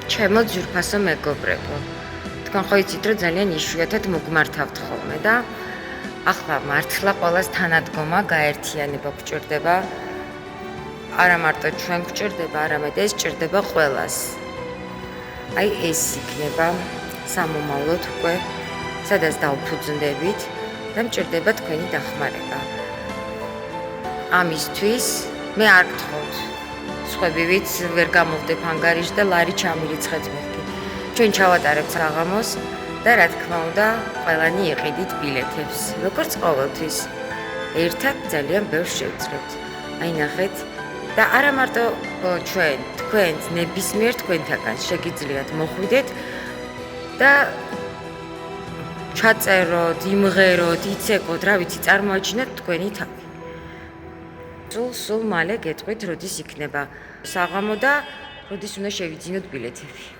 ჩემო ძვირფასო მეგობრებო, თქვენ ხო იცით, რომ ძალიან იშვიათად მოგმართავთ ხოლმე და ახლა მართლა ყოველას თანადგომა, გაერთიანება გვჭირდება. არა მარტო ჩვენ გვჭირდება, არამედ ეს ჭირდება ყველას. აი ეს იქნება სამომავლოდ უკვე, სადაც დავფუძნდებით და მჭირდება თქვენი დახმარება. ამისთვის მე არ გთხოვთ. სხვებივით ვერ გამოვდებ ანგარიში და ლარი ჩამირიცხეთ მეთქი. ჩვენ ჩავატარებთ საღამოს და რა თქმა უნდა, ყველანი იყიდით ბილეთებს. როგორც ყოველთვის, ერთად ძალიან ბევრს შევძლებთ. აი ნახეთ და არა მარტო ჩვენ, თქვენც, ნებისმიერ თქვენთაგან შეგიძლიათ მოხვიდეთ და ჩაწეროთ, იმღეროთ, იცეკოთ, რა ვიცი, წარმოაჩინოთ თქვენი თავი. სულ მალე გეტყვით, როდის იქნება საღამო და როდის უნდა შევიძინოთ ბილეთები.